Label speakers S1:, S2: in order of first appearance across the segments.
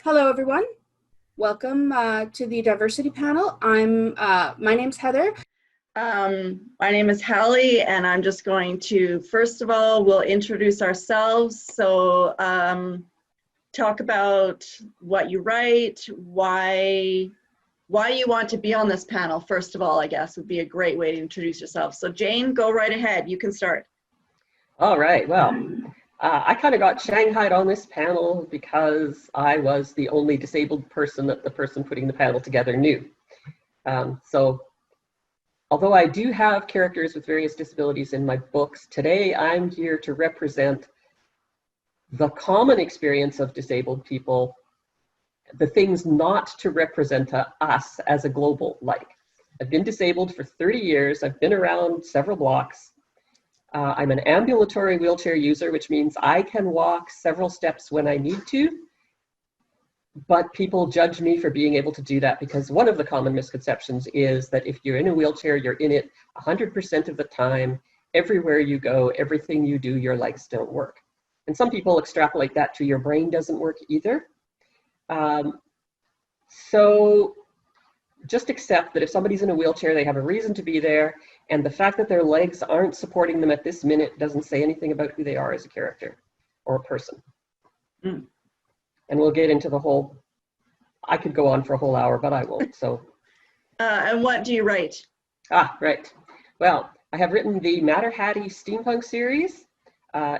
S1: Hello, everyone. Welcome to the diversity panel. My name's Heather.
S2: My name is Halli, and I'm just going to, first of all, we'll introduce ourselves. So talk about what you write, why you want to be on this panel, first of all, I guess, would be a great way to introduce yourself. So Jane, go right ahead. You can start.
S3: All right. Well, I kind of got shanghaied on this panel because I was the only disabled person that the person putting the panel together knew. So although I do have characters with various disabilities in my books, today I'm here to represent the common experience of disabled people, the things not to represent us as a global like. I've been disabled for 30 years. I've been around several blocks. I'm an ambulatory wheelchair user, which means I can walk several steps when I need to, but people judge me for being able to do that because one of the common misconceptions is that if you're in a wheelchair, you're in it 100% of the time, everywhere you go, everything you do, your legs don't work. And some people extrapolate that to your brain doesn't work either. So just accept that if somebody's in a wheelchair, they have a reason to be there, and the fact that their legs aren't supporting them at this minute doesn't say anything about who they are as a character or a person. And we'll get into the whole, I could go on for a whole hour, but I won't, so.
S2: And what do you write?
S3: Right. Well, I have written the Matter Hattie steampunk series,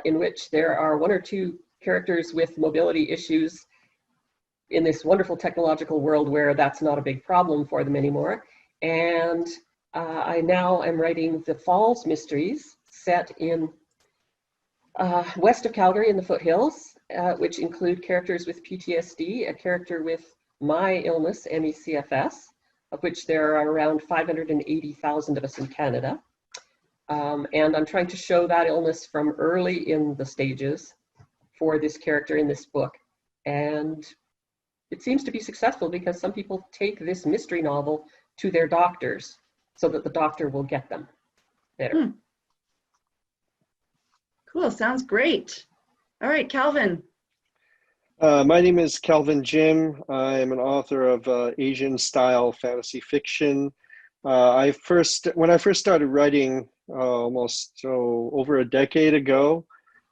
S3: in which there are one or two characters with mobility issues in this wonderful technological world where that's not a big problem for them anymore. And I now am writing the Falls Mysteries set in west of Calgary in the foothills, which include characters with PTSD, a character with my illness, ME/CFS, of which there are around 580,000 of us in Canada. And I'm trying to show that illness from early in the stages for this character in this book. And it seems to be successful because some people take this mystery novel to their doctors so that the doctor will get them better.
S2: Cool, sounds great. All right, Calvin.
S4: My name is Calvin Jim. I'm an author of Asian style fantasy fiction. When I first started writing almost over a decade ago,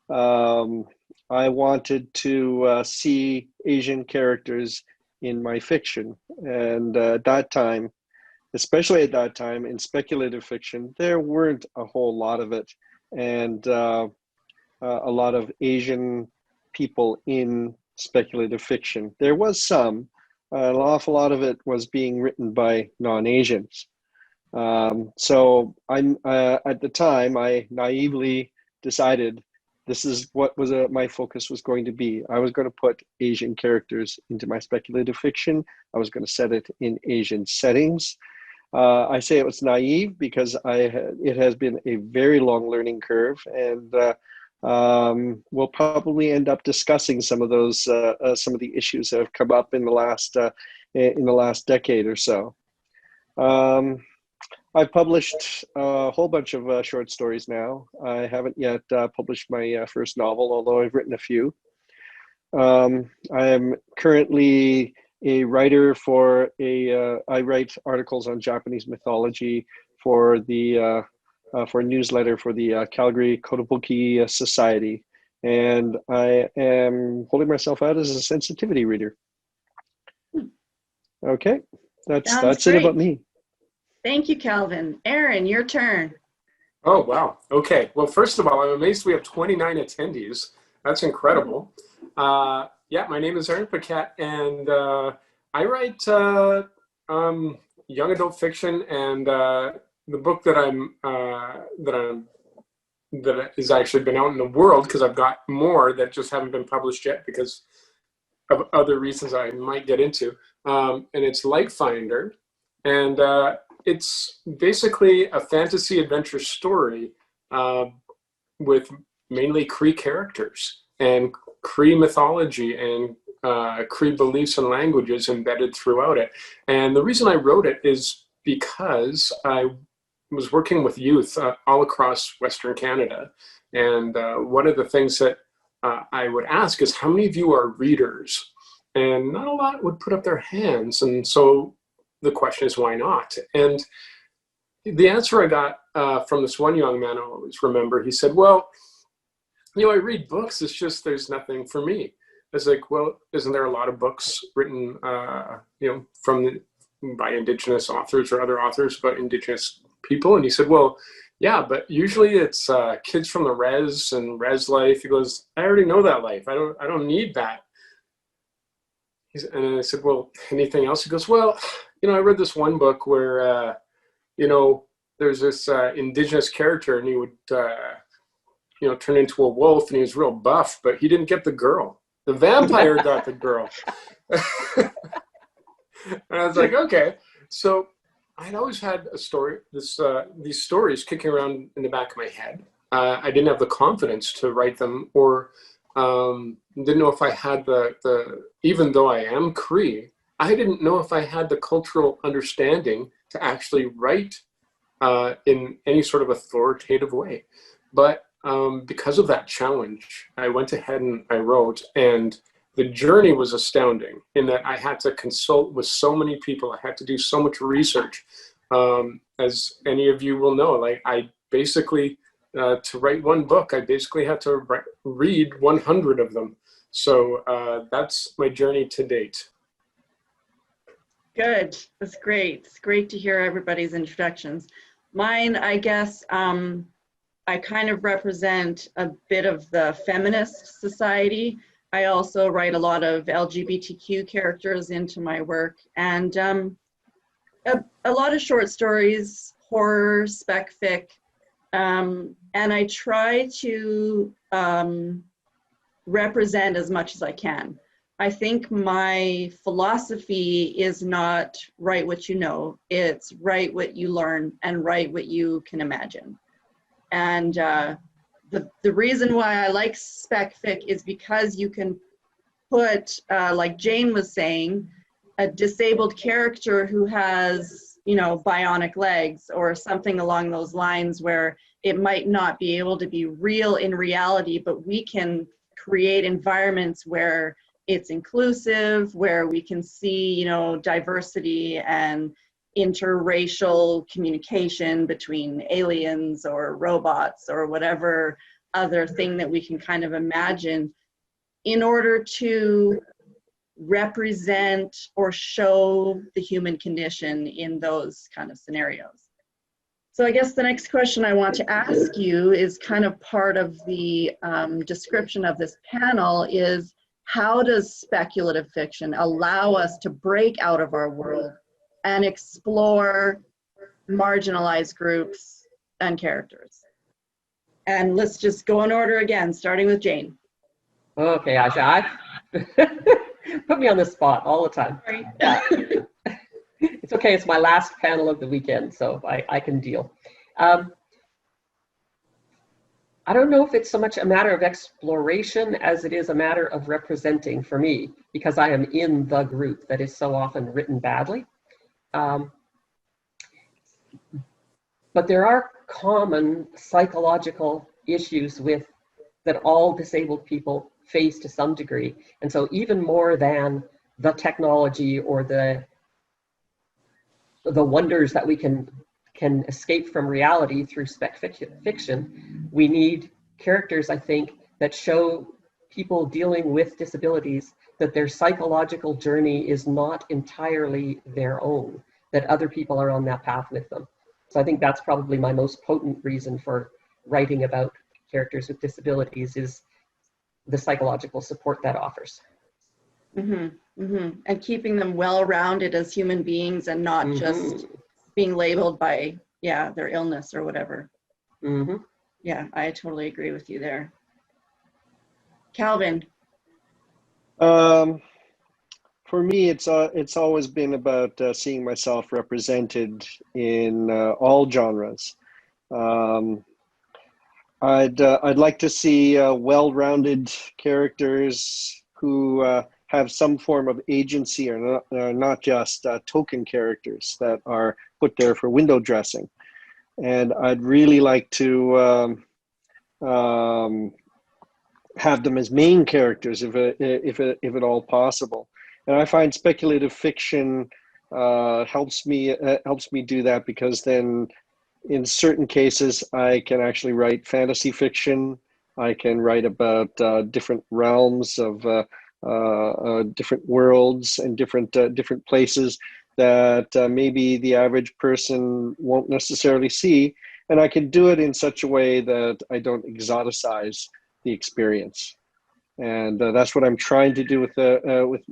S4: I wanted to see Asian characters in my fiction. And at that time, especially at that time in speculative fiction, there weren't a whole lot of it. And a lot of Asian people in speculative fiction. There was some, an awful lot of it was being written by non-Asians. So at the time, I naively decided this is what my focus was going to be. I was going to put Asian characters into my speculative fiction. I was going to set it in Asian settings. I say it was naive because it has been a very long learning curve, and we'll probably end up discussing some of those, some of the issues that have come up in the last decade or so. I've published a whole bunch of short stories now. I haven't yet published my first novel, although I've written a few. I am currently a writer for I write articles on Japanese mythology for for a newsletter for the Calgary Kotobuki Society. And I am holding myself out as a sensitivity reader. Okay, that's it about me.
S2: Thank you, Calvin. Aaron, your turn.
S5: Oh, wow. Okay. Well, first of all, I'm amazed we have 29 attendees. That's incredible. Yeah, my name is Aaron Paquette, and I write young adult fiction, and the book that is actually been out in the world, because I've got more that just haven't been published yet because of other reasons I might get into. And it's Lightfinder, and it's basically a fantasy adventure story with mainly Cree characters and Cree mythology and Cree beliefs and languages embedded throughout it. And the reason I wrote it is because I was working with youth all across Western Canada. And one of the things that I would ask is, how many of you are readers? and not a lot would put up their hands. And so the question is, why not? And the answer I got from this one young man I always remember, he said, well, I read books, it's just there's nothing for me. It's like, well, isn't there a lot of books written, by Indigenous authors or other authors about Indigenous people? And he said, well, yeah, but usually it's kids from the res and res life. He goes, I already know that life. I don't need that. And I said, well, anything else? He goes, well, I read this one book where, there's this Indigenous character, and he would, turn into a wolf, and he was real buff, but he didn't get the girl. The vampire got the girl. And I was like, okay. So I'd always had a story, these stories kicking around in the back of my head. I didn't have the confidence to write them, or didn't know if I had even though I am Cree, I didn't know if I had the cultural understanding to actually write in any sort of authoritative way. But because of that challenge, I went ahead and I wrote, and the journey was astounding in that I had to consult with so many people. I had to do so much research. As any of you will know, like I basically, to write one book, I basically had to read 100 of them. So that's my journey to date.
S2: Good. That's great. It's great to hear everybody's introductions. Mine, I guess, I kind of represent a bit of the feminist society. I also write a lot of LGBTQ characters into my work, and a lot of short stories, horror, spec fic, and I try to represent as much as I can. I think my philosophy is not write what you know, it's write what you learn and write what you can imagine. And the reason why I like spec fic is because you can put, like Jane was saying, a disabled character who has, bionic legs or something along those lines, where it might not be able to be real in reality, but we can create environments where it's inclusive, where we can see, diversity and interracial communication between aliens or robots or whatever other thing that we can kind of imagine, in order to represent or show the human condition in those kind of scenarios. So I guess the next question I want to ask you is kind of part of the description of this panel is, how does speculative fiction allow us to break out of our world and explore marginalized groups and characters? And let's just go in order again, starting with Jane.
S3: Okay, Asha, put me on the spot all the time.
S2: Sorry.
S3: It's okay, it's my last panel of the weekend, so I can deal. I don't know if it's so much a matter of exploration as it is a matter of representing for me, because I am in the group that is so often written badly. But there are common psychological issues that all disabled people face to some degree. And so even more than the technology or the wonders that we can escape from reality through spec fiction, we need characters, I think, that show people dealing with disabilities that their psychological journey is not entirely their own, that other people are on that path with them. So I think that's probably my most potent reason for writing about characters with disabilities, is the psychological support that offers.
S2: Mm-hmm, mm-hmm. And keeping them well-rounded as human beings and not just being labeled by, their illness or whatever.
S3: Mm-hmm.
S2: Yeah, I totally agree with you there. Calvin.
S4: For me, it's always been about seeing myself represented in all genres. I'd like to see well-rounded characters who have some form of agency, or not just token characters that are put there for window dressing. And I'd really like to have them as main characters, if at all possible. And I find speculative fiction helps me do that, because then in certain cases I can actually write fantasy fiction. I can write about different realms of different worlds and different places that maybe the average person won't necessarily see, and I can do it in such a way that I don't exoticize the experience. And that's what I'm trying to do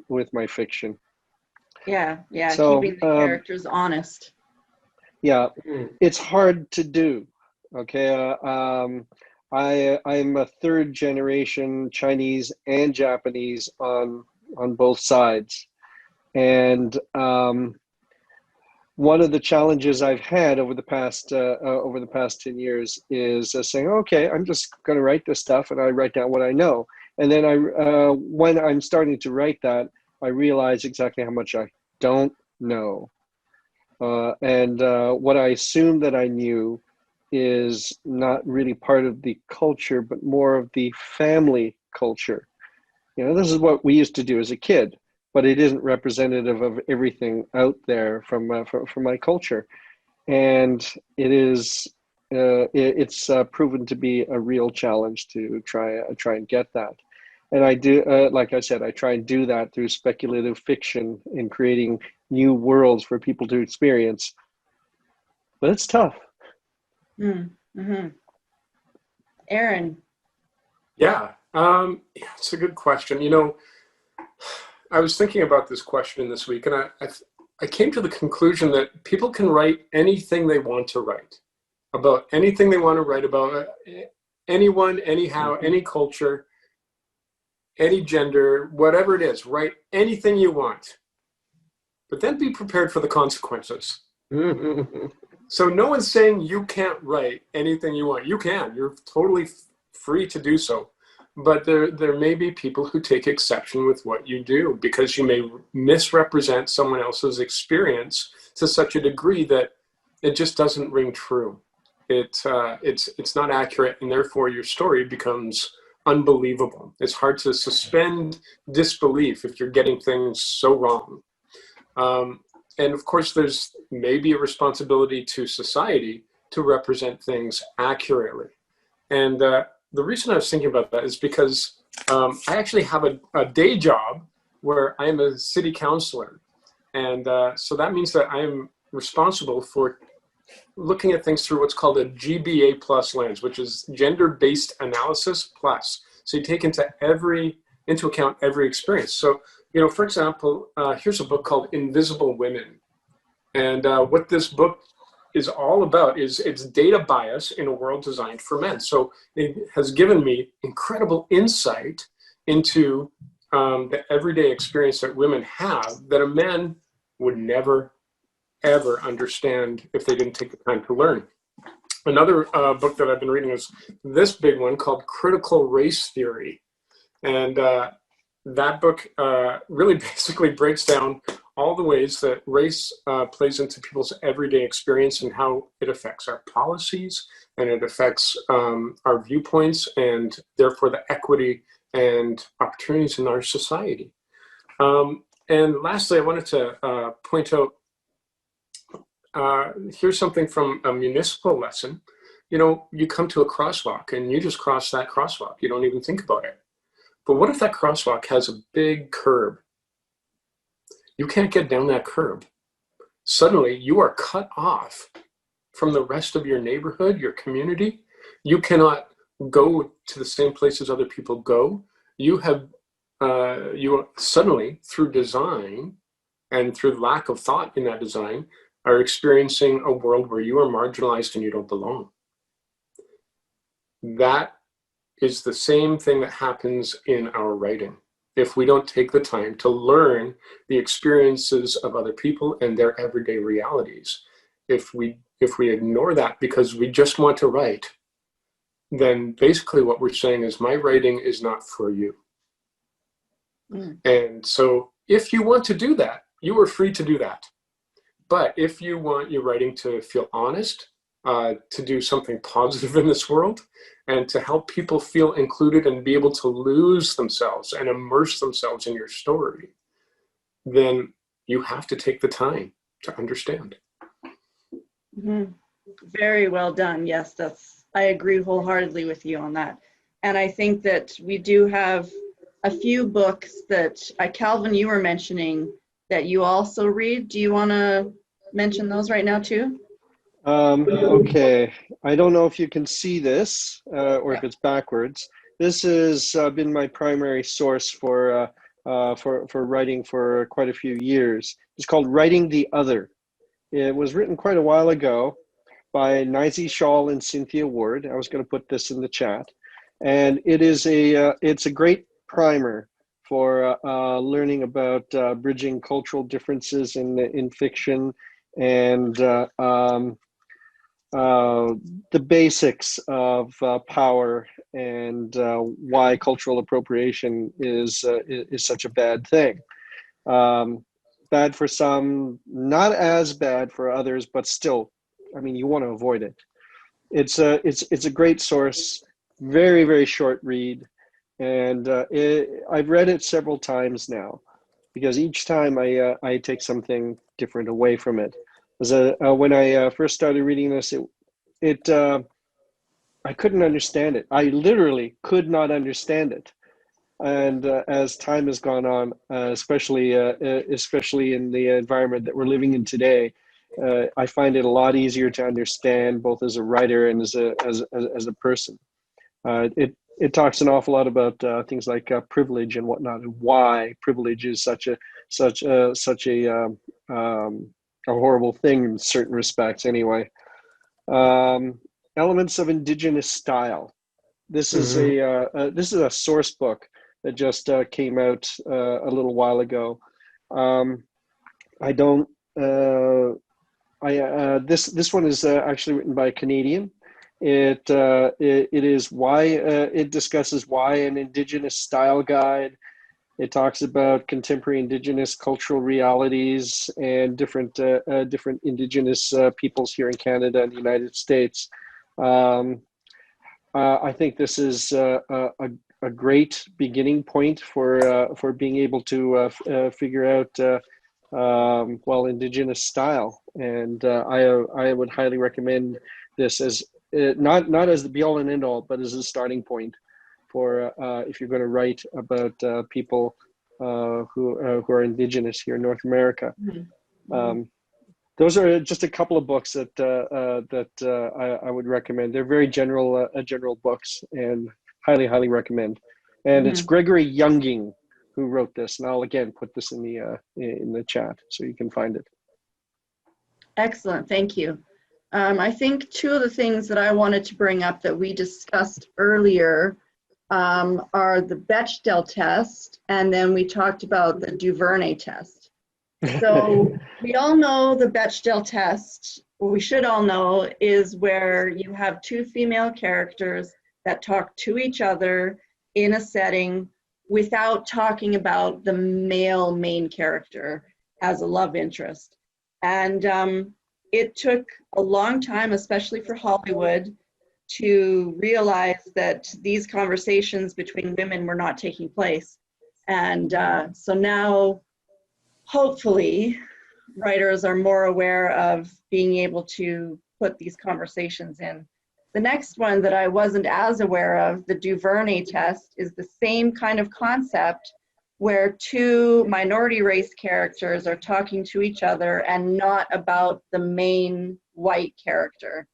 S4: with my fiction.
S2: Yeah, yeah,
S4: So
S2: keeping the characters honest.
S4: yeah,
S3: Mm.
S4: it's hard to do. Okay, I'm a third generation Chinese and Japanese on both sides, and one of the challenges I've had over the past 10 years is saying, okay, I'm just going to write this stuff, and I write down what I know, and then when I'm starting to write that, I realize exactly how much I don't know, and what I assumed that I knew is not really part of the culture, but more of the family culture. You know, this is what we used to do as a kid, but it isn't representative of everything out there from my culture, and it's proven to be a real challenge to try and get that. And I do, like I said, I try and do that through speculative fiction in creating new worlds for people to experience, but it's tough.
S2: Mm-hmm. Aaron.
S5: Yeah, it's a good question. You know, I was thinking about this question this week, and I came to the conclusion that people can write anything they want to write about anything they want to write about, anyone, anyhow, any culture, any gender, whatever it is. Write anything you want, but then be prepared for the consequences. So no one's saying you can't write anything you want. You can. You're totally free to do so. But there may be people who take exception with what you do, because you may misrepresent someone else's experience to such a degree that it just doesn't ring true. It's not accurate, and therefore your story becomes unbelievable. It's hard to suspend disbelief if you're getting things so wrong. And of course, there's maybe a responsibility to society to represent things accurately. And the reason I was thinking about that is because I actually have a day job where I'm a city councilor. And so that means that I'm responsible for looking at things through what's called a GBA plus lens, which is gender-based analysis plus. So you take into account every experience. So, you know, for example, here's a book called Invisible Women. And what this book is all about is it's data bias in a world designed for men. So it has given me incredible insight into the everyday experience that women have that a man would never, ever understand if they didn't take the time to learn. Another book that I've been reading is this big one called Critical Race Theory. And that book really basically breaks down all the ways that race plays into people's everyday experience and how it affects our policies, and it affects our viewpoints, and therefore the equity and opportunities in our society. And lastly, I wanted to point out, here's something from a municipal lesson. You know, you come to a crosswalk and you just cross that crosswalk. You don't even think about it. But what if that crosswalk has a big curb? You can't get down that curb. Suddenly, you are cut off from the rest of your neighborhood, your community. You cannot go to the same places other people go. You are suddenly, through design and through lack of thought in that design, are experiencing a world where you are marginalized and you don't belong. That is the same thing that happens in our writing. If we don't take the time to learn the experiences of other people and their everyday realities, if we ignore that because we just want to write, then basically what we're saying is my writing is not for you. And so if you want to do that, you are free to do that. But if you want your writing to feel honest, to do something positive in this world, and to help people feel included and be able to lose themselves and immerse themselves in your story, then you have to take the time to understand.
S2: Mhm. Very well done. Yes, I agree wholeheartedly with you on that. And I think that we do have a few books that, Calvin, you were mentioning that you also read. Do you want to mention those right now too?
S4: Okay, I don't know if you can see this or if it's backwards. This has been my primary source for writing for quite a few years. It's called Writing the Other. It was written quite a while ago by Nizey Shawl and Cynthia Ward. I was going to put this in the chat, and it's a great primer for learning about bridging cultural differences in fiction and the basics of power and why cultural appropriation is such a bad thing. Bad for some, not as bad for others, but still, I mean, you want to avoid it. It's a great source, very, very short read, and I've read it several times now because each time I take something different away from it. When I first started reading this, I couldn't understand it. I literally could not understand it. And as time has gone on, especially in the environment that we're living in today, I find it a lot easier to understand, both as a writer and as a person. It talks an awful lot about things like privilege and whatnot, and why privilege is such a horrible thing in certain respects. Anyway, elements of indigenous style. This is a source book that just came out a little while ago. I don't. This one is actually written by a Canadian. It is why it discusses why an Indigenous style guide. It talks about contemporary Indigenous cultural realities and different Indigenous peoples here in Canada and the United States. I think this is a great beginning point for being able to figure out Indigenous style, and I would highly recommend this as not as the be all and end all, but as a starting point for if you're going to write about people who are Indigenous here in North America.
S2: Mm-hmm.
S4: Those are just a couple of books that I would recommend. They're very general books, and highly recommend. And it's Gregory Younging who wrote this, and I'll again put this in the chat so you can find it.
S2: Excellent, thank you. I think two of the things that I wanted to bring up that we discussed earlier are the Bechdel test, and then we talked about the Duvernay test. So we all know the Bechdel test, what we should all know, is where you have two female characters that talk to each other in a setting without talking about the male main character as a love interest. And it took a long time, especially for Hollywood, to realize that these conversations between women were not taking place. And so now, hopefully, writers are more aware of being able to put these conversations in. The next one that I wasn't as aware of, the Duvernay test, is the same kind of concept where two minority race characters are talking to each other and not about the main white character.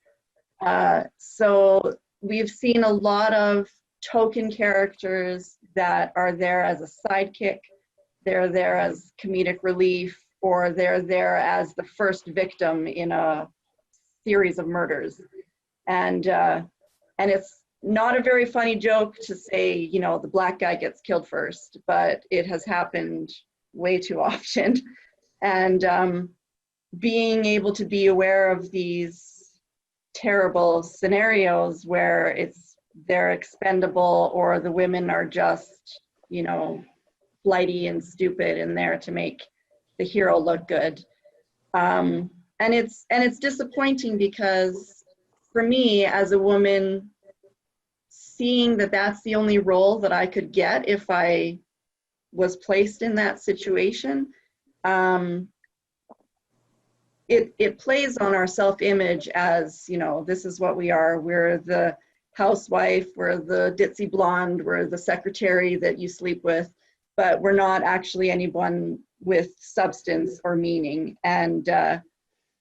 S2: So we've seen a lot of token characters that are there as a sidekick, they're there as comedic relief, or they're there as the first victim in a series of murders. And it's not a very funny joke to say, you know, the black guy gets killed first, but it has happened way too often. And being able to be aware of these terrible scenarios where they're expendable, or the women are just, you know, flighty and stupid and there to make the hero look good. And it's disappointing because for me as a woman, seeing that that's the only role that I could get if I was placed in that situation it plays on our self-image as, you know, this is what we are. We're the housewife, we're the ditzy blonde, we're the secretary that you sleep with, but we're not actually anyone with substance or meaning. And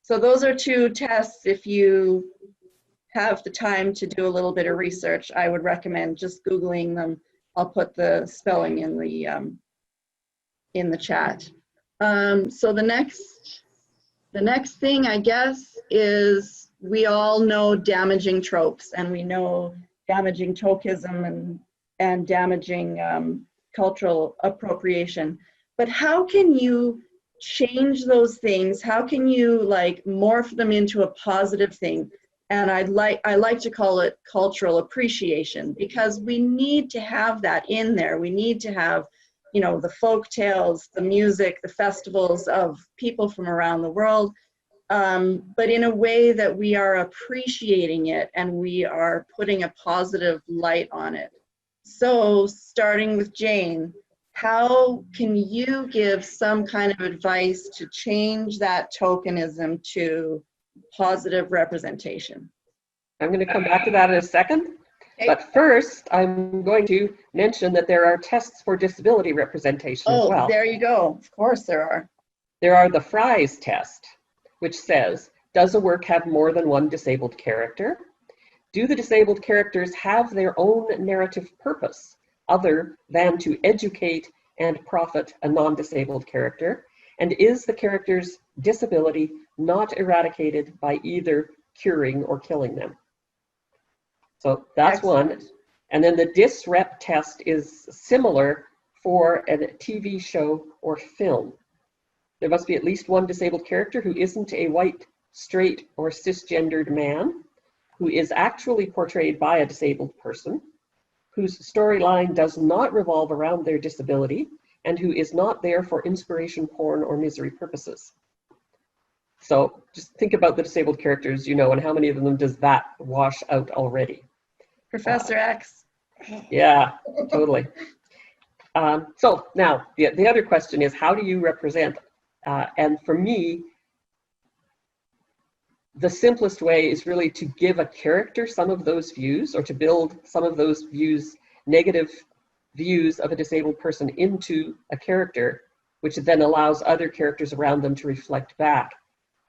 S2: so those are two tests. If you have the time to do a little bit of research, I would recommend just Googling them. I'll put the spelling in the chat. So the next thing, I guess, is we all know damaging tropes, and we know damaging tokenism and damaging cultural appropriation. But how can you change those things? How can you like morph them into a positive thing? And I like to call it cultural appreciation, because we need to have that in there. We need to have, you know, the folk tales, the music, the festivals of people from around the world, but in a way that we are appreciating it and we are putting a positive light on it. So starting with Jane, how can you give some kind of advice to change that tokenism to positive representation?
S3: I'm going to come back to that in a second.
S2: Okay.
S3: But first, I'm going to mention that there are tests for disability representation as well.
S2: Oh, there you go. Of course there are.
S3: There are the Fry's test, which says, does a work have more than one disabled character? Do the disabled characters have their own narrative purpose other than to educate and profit a non-disabled character? And is the character's disability not eradicated by either curing or killing them? So that's
S2: Excellent.
S3: one. And then the disrep test is similar for a TV show or film. There must be at least one disabled character who isn't a white, straight, or cisgendered man, who is actually portrayed by a disabled person, whose storyline does not revolve around their disability, and who is not there for inspiration porn or misery purposes. So just think about the disabled characters, you know, and how many of them does that wash out already?
S2: Professor X.
S3: Yeah, totally. So now, the other question is, how do you represent? And for me, the simplest way is really to give a character some of those views, or to build some of those views, negative views of a disabled person into a character, which then allows other characters around them to reflect back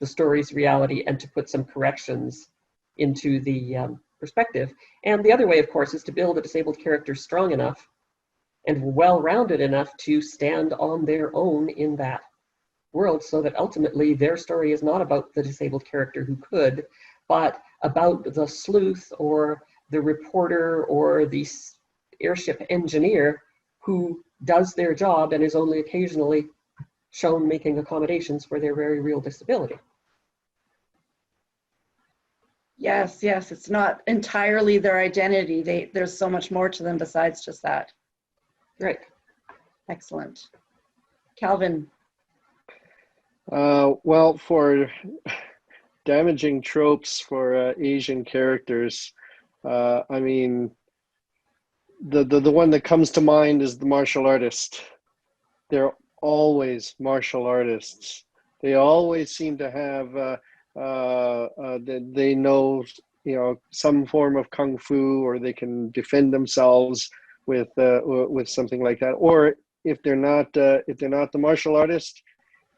S3: the story's reality and to put some corrections into the perspective. And the other way, of course, is to build a disabled character strong enough and well-rounded enough to stand on their own in that world, so that ultimately their story is not about the disabled character who could, but about the sleuth or the reporter or the airship engineer who does their job and is only occasionally shown making accommodations for their very real disability.
S2: Yes, yes, it's not entirely their identity. There's so much more to them besides just that.
S3: Right.
S2: Excellent. Calvin.
S4: Well, for damaging tropes for Asian characters, I mean, the one that comes to mind is the martial artist. They're always martial artists. They always seem to have they know, you know, some form of kung fu, or they can defend themselves with something like that. Or if they're not the martial artist,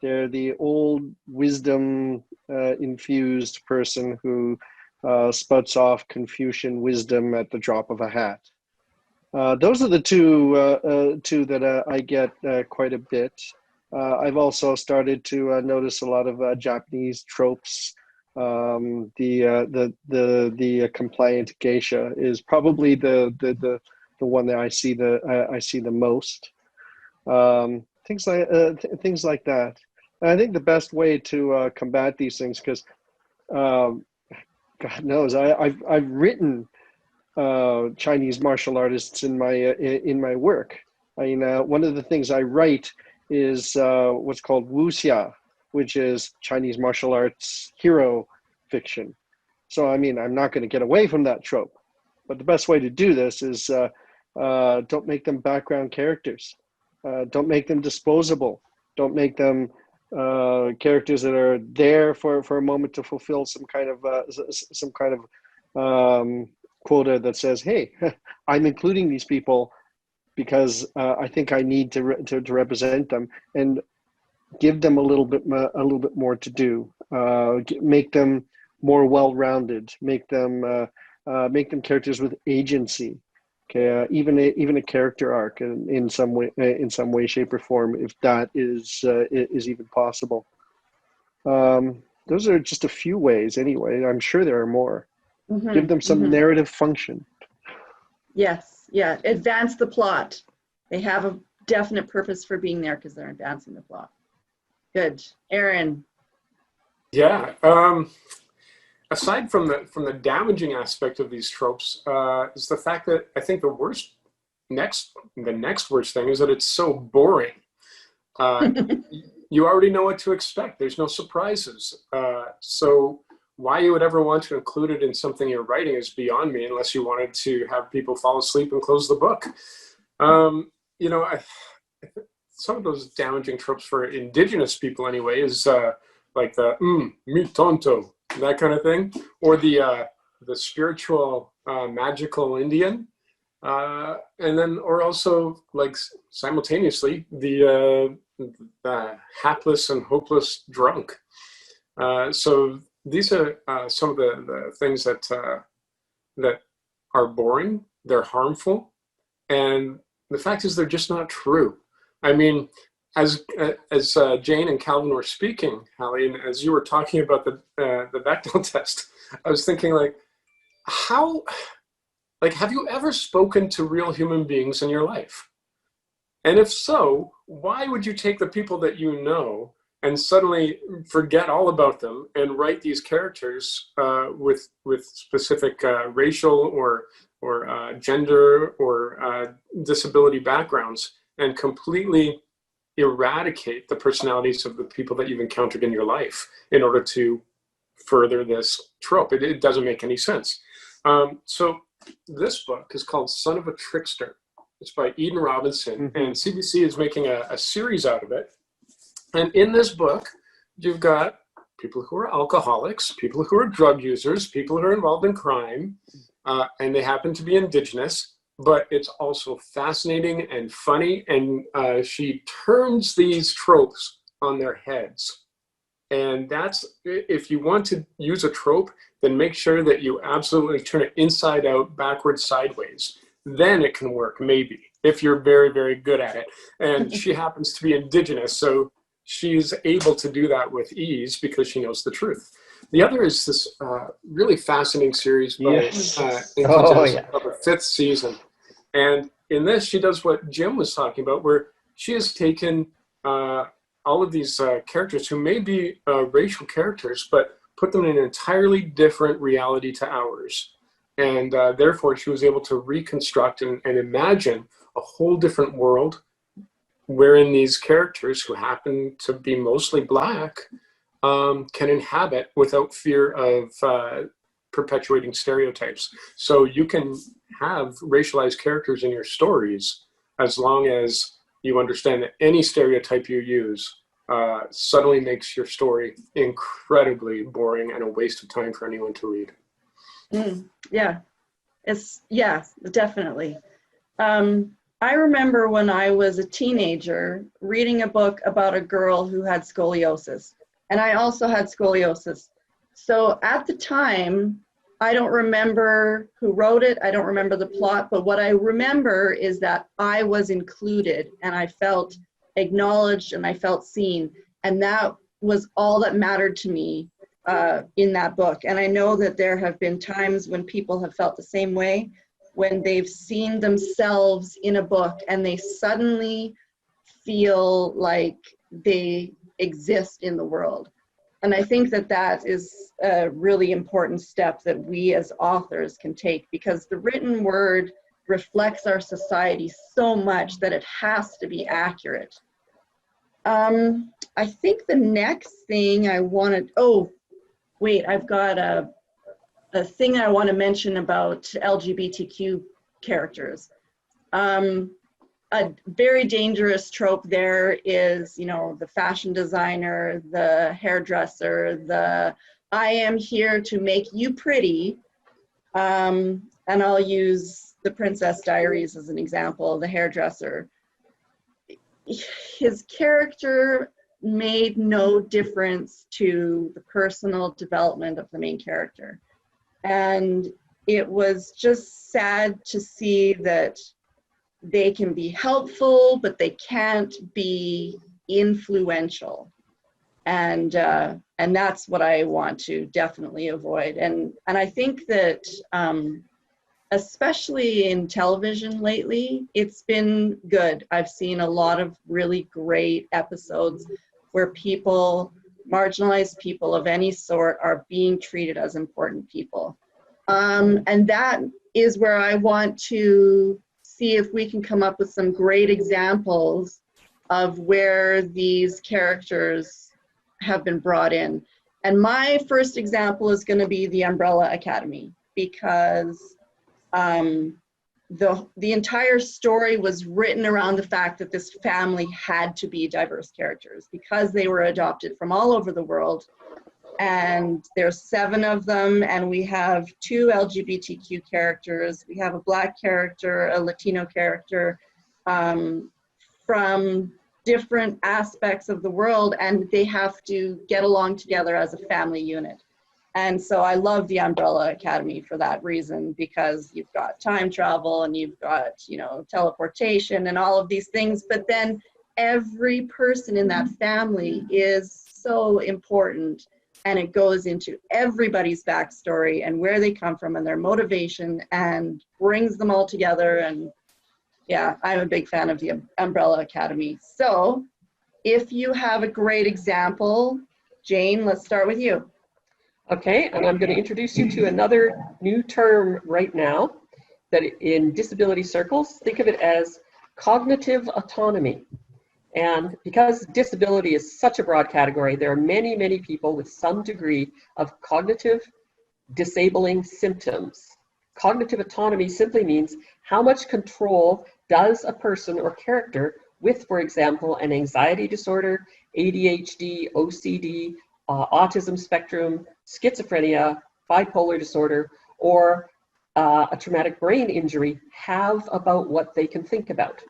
S4: they're the old wisdom infused person who spouts off Confucian wisdom at the drop of a hat. Those are the two that I get quite a bit. I've also started to notice a lot of Japanese tropes. The compliant geisha is probably the one that I see the most. Things like that. And I think the best way to combat these things, because God knows I've written Chinese martial artists in my work. I mean, one of the things I write is what's called wuxia, which is Chinese martial arts hero fiction. So I mean, I'm not going to get away from that trope, but the best way to do this is don't make them background characters. Don't make them disposable. Don't make them characters that are there for a moment to fulfill some kind of quota that says, "Hey, I'm including these people because I think I need to represent them," and give them a little bit more to do. Make them more well-rounded. Make them characters with agency. Okay, even a character arc in some way, shape, or form, if that is even possible. Those are just a few ways, anyway. I'm sure there are more. Give them some narrative function.
S2: Yes, yeah. Advance the plot. They have a definite purpose for being there because they're advancing the plot. Good, Aaron.
S5: Yeah. Aside from the damaging aspect of these tropes, is the fact that I think the next worst thing is that it's so boring. You already know what to expect. There's no surprises. So why you would ever want to include it in something you're writing is beyond me, unless you wanted to have people fall asleep and close the book. You know, some of those damaging tropes for Indigenous people anyway is like the mi tonto, that kind of thing, or the spiritual magical Indian, and then or also like simultaneously the hapless and hopeless drunk. So these are some of the things that are boring, they're harmful, and the fact is they're just not true. I mean, as Jane and Calvin were speaking, Halli, and as you were talking about the Bechdel test, I was thinking, like, have you ever spoken to real human beings in your life? And if so, why would you take the people that you know and suddenly forget all about them and write these characters with specific racial or gender or disability backgrounds, and completely eradicate the personalities of the people that you've encountered in your life in order to further this trope? It doesn't make any sense. So this book is called Son of a Trickster. It's by Eden Robinson, and CBC is making a series out of it. And in this book, you've got people who are alcoholics, people who are drug users, people who are involved in crime, and they happen to be Indigenous. But it's also fascinating and funny, and she turns these tropes on their heads. And that's, if you want to use a trope, then make sure that you absolutely turn it inside out, backwards, sideways. Then it can work, maybe, if you're very, very good at it. And she happens to be Indigenous, so she's able to do that with ease because she knows the truth. The other is this really fascinating series by Indigenous of the 5th season. And in this, she does what Jim was talking about, where she has taken all of these characters who may be racial characters, but put them in an entirely different reality to ours. And therefore, she was able to reconstruct and imagine a whole different world wherein these characters, who happen to be mostly Black, can inhabit without fear of perpetuating stereotypes. So you can have racialized characters in your stories as long as you understand that any stereotype you use suddenly makes your story incredibly boring and a waste of time for anyone to read.
S2: Yeah, definitely. I remember when I was a teenager reading a book about a girl who had scoliosis, and I also had scoliosis. So at the time, I don't remember who wrote it, I don't remember the plot, but what I remember is that I was included and I felt acknowledged and I felt seen. And that was all that mattered to me in that book. And I know that there have been times when people have felt the same way, when they've seen themselves in a book and they suddenly feel like they exist in the world. And I think that that is a really important step that we as authors can take, because the written word reflects our society so much that it has to be accurate. I think the next thing I wanted, I've got a thing I want to mention about LGBTQ characters. a very dangerous trope there is, you know, the fashion designer, the hairdresser, the I am here to make you pretty. And I'll use the Princess Diaries as an example, the hairdresser. His character made no difference to the personal development of the main character. And it was just sad to see that they can be helpful, but they can't be influential. And that's what I want to definitely avoid. And I think that especially in television lately, it's been good. I've seen a lot of really great episodes where people, marginalized people of any sort, are being treated as important people. And that is where I want to see if we can come up with some great examples of where these characters have been brought in. And my first example is going to be the Umbrella Academy, because the entire story was written around the fact that this family had to be diverse characters because they were adopted from all over the world. And there's 7 of them, and we have 2 LGBTQ characters. We have a Black character, a Latino character, from different aspects of the world, and they have to get along together as a family unit. And so I love the Umbrella Academy for that reason, because you've got time travel and you've got, you know, teleportation and all of these things, but then every person in that family is so important, and it goes into everybody's backstory and where they come from and their motivation and brings them all together. And yeah, I'm a big fan of the Umbrella Academy. So if you have a great example, Jane, let's start with you.
S3: Okay, and I'm going to introduce you to another new term right now that in disability circles, think of it as cognitive autonomy. And because disability is such a broad category, there are many, many people with some degree of cognitive disabling symptoms. Cognitive autonomy simply means how much control does a person or character with, for example, an anxiety disorder, ADHD, OCD, autism spectrum, schizophrenia, bipolar disorder, or a traumatic brain injury have about what they can think about.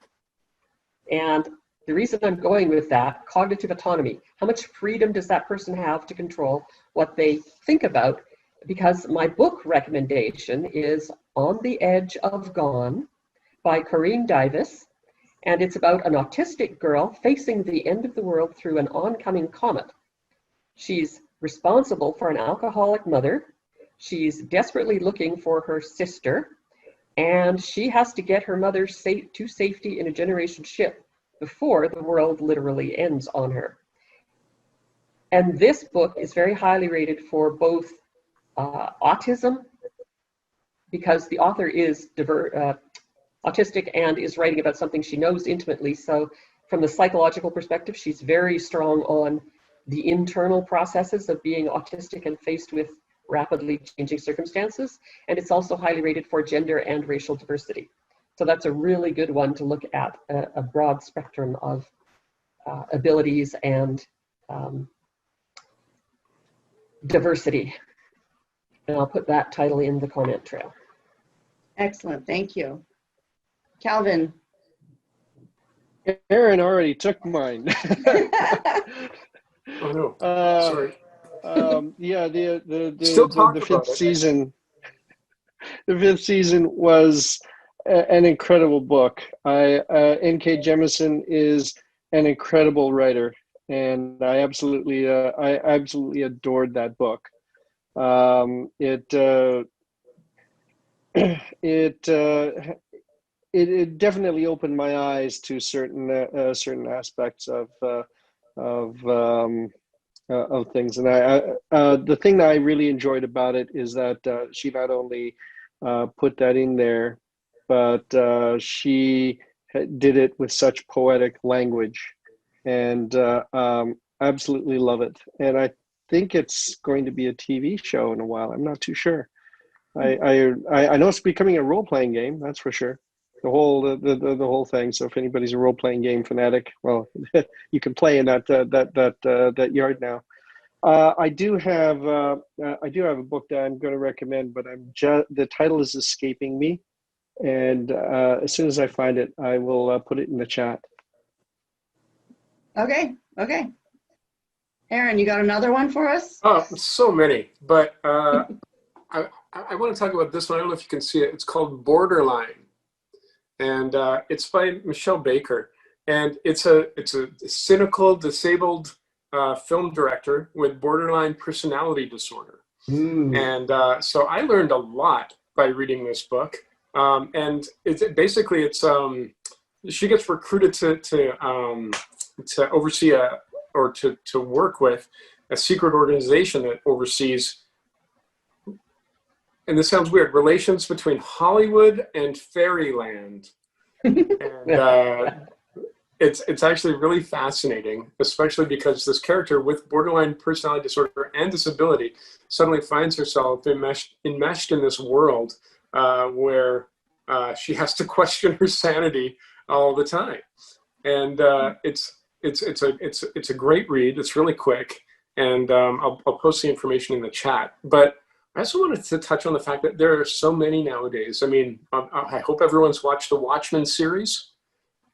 S3: And the reason I'm going with that, cognitive autonomy, how much freedom does that person have to control what they think about? Because my book recommendation is On the Edge of Gone by Corinne Davis, and it's about an autistic girl facing the end of the world through an oncoming comet. She's responsible for an alcoholic mother. She's desperately looking for her sister, and she has to get her mother to safety in a generation ship before the world literally ends on her. And this book is very highly rated for both autism, because the author is autistic and is writing about something she knows intimately. So from the psychological perspective, she's very strong on the internal processes of being autistic and faced with rapidly changing circumstances. And it's also highly rated for gender and racial diversity. So that's a really good one to look at a broad spectrum of abilities and diversity. And I'll put that title in the comment trail.
S2: Excellent, thank you. Calvin.
S4: Aaron already took mine.
S5: Oh no, sorry.
S4: Yeah,
S5: Still talk
S4: the
S5: about
S4: fifth
S5: it.
S4: season. The 5th season was an incredible book. N.K. Jemisin is an incredible writer, and I absolutely adored that book. It definitely opened my eyes to certain aspects of things, and the thing that I really enjoyed about it is that she not only put that in there, but she did it with such poetic language, and absolutely love it. And I think it's going to be a TV show in a while. I'm not too sure. I know it's becoming a role-playing game, that's for sure. the whole thing. So if anybody's a role playing game fanatic, well, you can play in that yard now. I do have a book that I'm going to recommend, but the title is escaping me, and as soon as I find it, I will put it in the chat.
S2: Okay. Aaron, you got another one for us?
S5: Oh, so many, but I want to talk about this one. I don't know if you can see it. It's called Borderline, and it's by Michelle Baker, and it's a cynical, disabled film director with borderline personality disorder. And so I learned a lot by reading this book. And basically she gets recruited to oversee to work with a secret organization that oversees, and this sounds weird, relations between Hollywood and fairyland. And it's actually really fascinating, especially because this character with borderline personality disorder and disability suddenly finds herself enmeshed in this world where she has to question her sanity all the time. And it's a great read. It's really quick, and I'll post the information in the chat. But I also wanted to touch on the fact that there are so many nowadays. I mean, I hope everyone's watched the Watchmen series.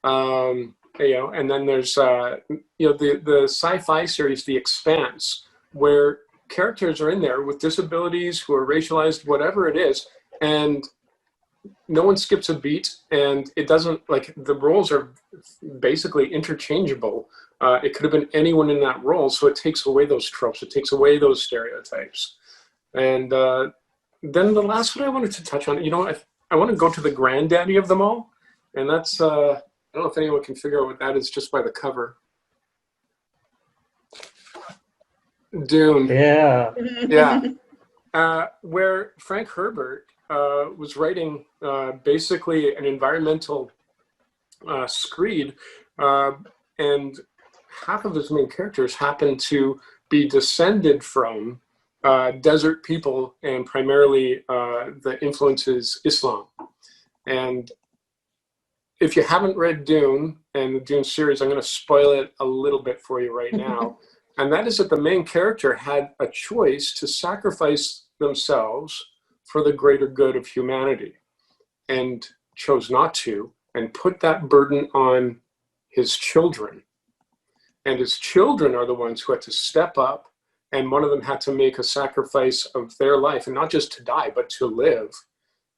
S5: And then there's the sci-fi series The Expanse, where characters are in there with disabilities, who are racialized, whatever it is, and no one skips a beat, and it doesn't, like, the roles are basically interchangeable. It could have been anyone in that role, so it takes away those tropes, it takes away those stereotypes. And then the last one I wanted to touch on, I want to go to the granddaddy of them all, and that's I don't know if anyone can figure out what that is just by the cover. Dune.
S3: Yeah.
S5: Yeah. Where Frank Herbert was writing basically an environmental screed, and half of his main characters happen to be descended from desert people, and primarily the influence is Islam. And if you haven't read Dune and the Dune series, I'm going to spoil it a little bit for you right now. And that is that the main character had a choice to sacrifice themselves for the greater good of humanity, and chose not to, and put that burden on his children. And his children are the ones who had to step up, and one of them had to make a sacrifice of their life, and not just to die, but to live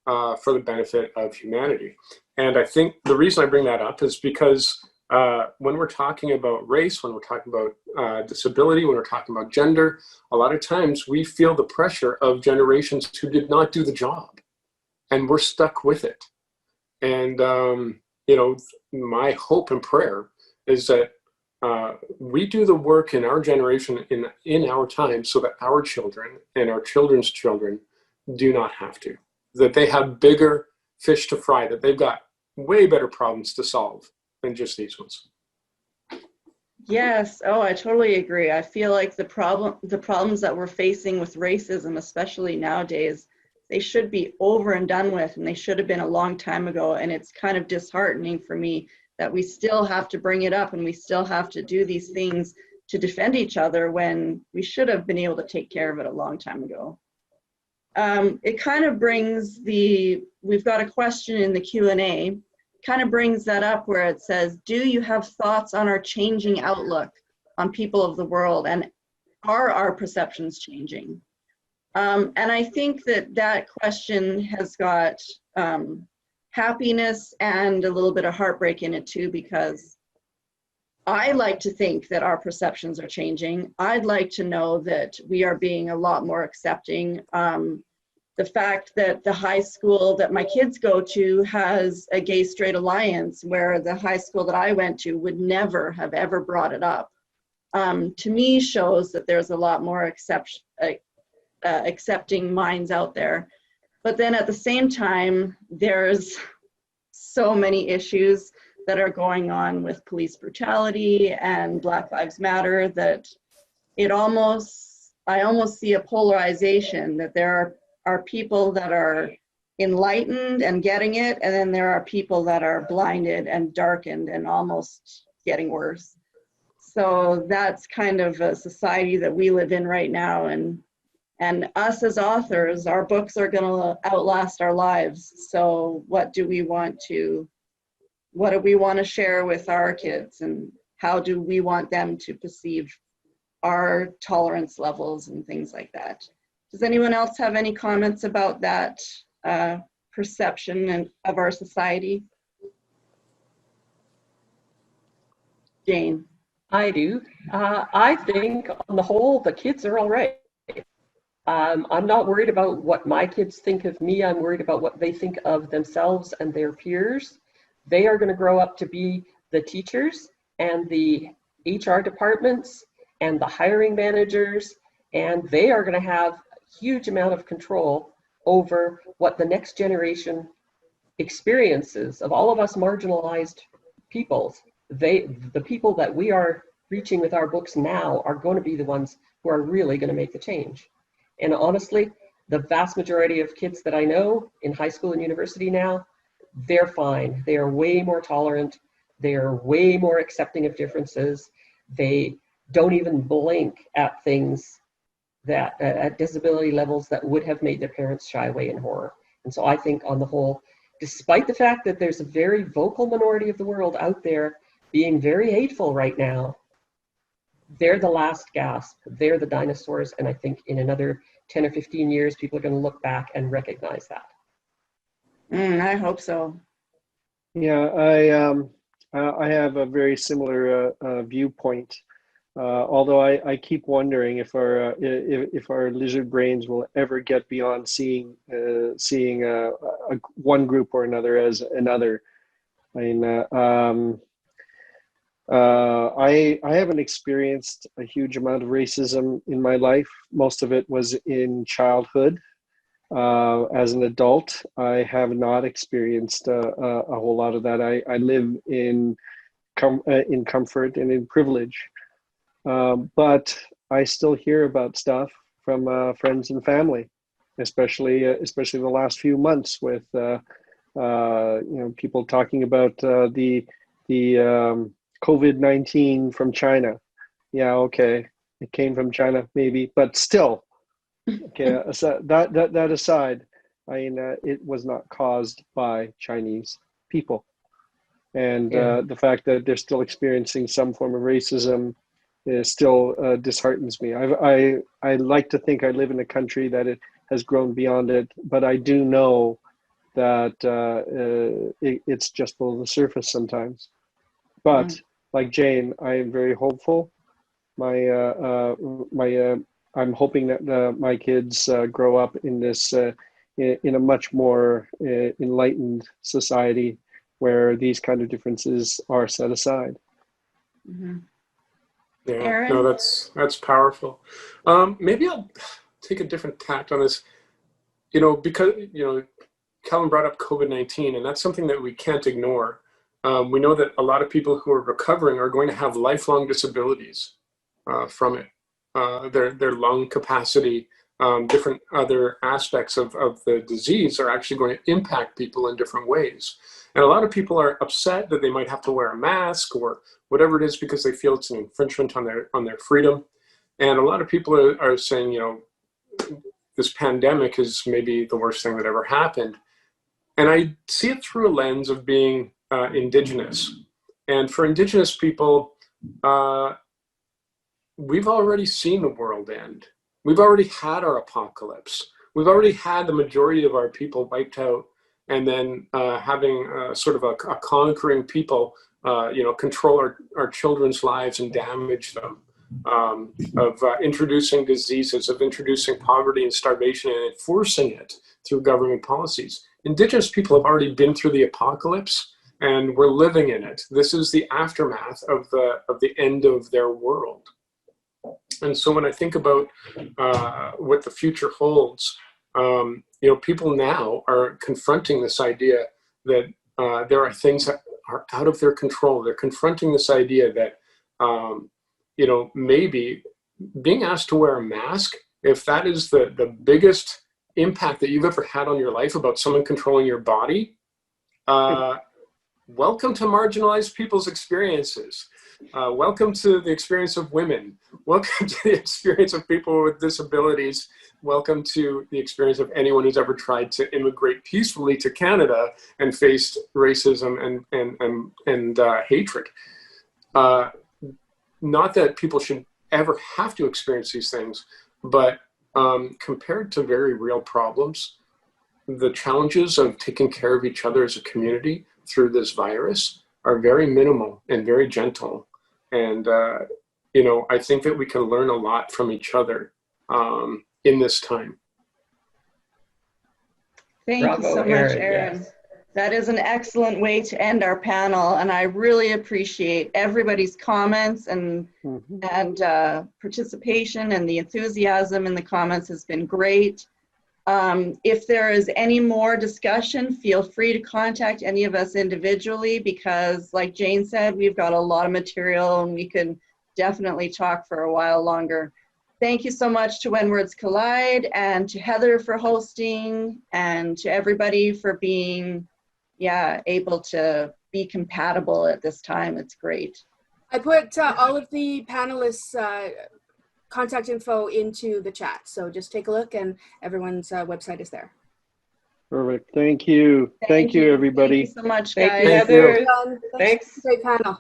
S5: for the benefit of humanity. And I think the reason I bring that up is because when we're talking about race, when we're talking about disability, when we're talking about gender, a lot of times we feel the pressure of generations who did not do the job, and we're stuck with it. And, my hope and prayer is that we do the work in our generation, in our time, so that our children and our children's children do not have to, that they have bigger fish to fry, that they've got way better problems to solve than just these ones.
S2: Yes. Oh, I totally agree. I feel like the problems that we're facing with racism, especially nowadays, they should be over and done with, and they should have been a long time ago. And it's kind of disheartening for me that we still have to bring it up, and we still have to do these things to defend each other when we should have been able to take care of it a long time ago. It kind of brings we've got a question in the Q&A, kind of brings that up where it says, do you have thoughts on our changing outlook on people of the world, and are our perceptions changing? And I think that question has got happiness and a little bit of heartbreak in it too, because I like to think that our perceptions are changing. I'd like to know that we are being a lot more accepting. The fact that the high school that my kids go to has a gay-straight alliance, where the high school that I went to would never have ever brought it up, to me shows that there's a lot more accepting minds out there. But then at the same time, there's so many issues that are going on with police brutality and Black Lives Matter that I almost see a polarization, that there are people that are enlightened and getting it, and then there are people that are blinded and darkened and almost getting worse. So that's kind of a society that we live in right now, and us as authors, our books are going to outlast our lives. So what do we want to share with our kids, and how do we want them to perceive our tolerance levels and things like that? Does anyone else have any comments about that perception of our society? Jane.
S3: I do. I think on the whole, the kids are all right. I'm not worried about what my kids think of me. I'm worried about what they think of themselves and their peers. They are going to grow up to be the teachers and the HR departments and the hiring managers, and they are going to have a huge amount of control over what the next generation experiences of all of us marginalized peoples. The people that we are reaching with our books now are going to be the ones who are really going to make the change. And honestly, the vast majority of kids that I know in high school and university now, they're fine. They are way more tolerant. They are way more accepting of differences. They don't even blink at things that at disability levels that would have made their parents shy away in horror. And so I think on the whole, despite the fact that there's a very vocal minority of the world out there being very hateful right now, they're the last gasp. They're the dinosaurs. And I think in another 10 or 15 years, people are going to look back and recognize that.
S2: I hope so.
S4: Yeah, I have a very similar viewpoint. Although I keep wondering if our lizard brains will ever get beyond seeing one group or another as another. I mean, I haven't experienced a huge amount of racism in my life. Most of it was in childhood. As an adult, I have not experienced a whole lot of that. I live in comfort and in privilege. But I still hear about stuff from friends and family, especially the last few months with people talking about the COVID-19 from China. Yeah, okay, it came from China maybe, but still, okay. That aside, I mean, it was not caused by Chinese people, and the fact that they're still experiencing some form of racism still disheartens me. I like to think I live in a country that it has grown beyond it, but I do know that it's just below the surface sometimes. But like Jane, I am very hopeful. I'm hoping that my kids grow up in this in a much more enlightened society where these kind of differences are set aside.
S2: Mm-hmm.
S5: Yeah,
S2: Aaron?
S5: no, that's powerful. Maybe I'll take a different tact on this, because, Calvin brought up COVID-19, and that's something that we can't ignore. We know that a lot of people who are recovering are going to have lifelong disabilities from it. Their lung capacity, different other aspects of the disease are actually going to impact people in different ways. And a lot of people are upset that they might have to wear a mask or whatever it is because they feel it's an infringement on their freedom. And a lot of people are saying, this pandemic is maybe the worst thing that ever happened. And I see it through a lens of being Indigenous. And for Indigenous people, we've already seen the world end. We've already had our apocalypse. We've already had the majority of our people wiped out, and then having sort of a conquering people, control our children's lives and damage them, of introducing diseases, of introducing poverty and starvation and enforcing it through government policies. Indigenous people have already been through the apocalypse, and we're living in it. This is the aftermath of the end of their world. And so when I think about what the future holds, people now are confronting this idea that there are things that are out of their control. They're confronting this idea that, maybe being asked to wear a mask, if that is the biggest impact that you've ever had on your life about someone controlling your body, welcome to marginalized people's experiences. Welcome to the experience of women. Welcome to the experience of people with disabilities. Welcome to the experience of anyone who's ever tried to immigrate peacefully to Canada and faced racism and hatred. Not that people should ever have to experience these things, but compared to very real problems, the challenges of taking care of each other as a community through this virus are very minimal and very gentle. And, you know, I think that we can learn a lot from each other in this time.
S2: Thank you so much, Aaron.
S3: Yes.
S2: That is an excellent way to end our panel, and I really appreciate everybody's comments and participation, and the enthusiasm in the comments has been great. If there is any more discussion, feel free to contact any of us individually, because like Jane said, we've got a lot of material and we can definitely talk for a while longer. Thank you so much to When Words Collide, and to Heather for hosting, and to everybody for being able to be compatible at this time. It's great.
S1: I put all of the panelists' contact info into the chat, so just take a look, and everyone's website is there.
S4: Perfect. Thank you. Thank you, everybody.
S2: Thank you so much,
S3: Thank
S2: guys.
S3: you, Heather.
S1: Thanks.
S3: Thanks.
S1: Great panel.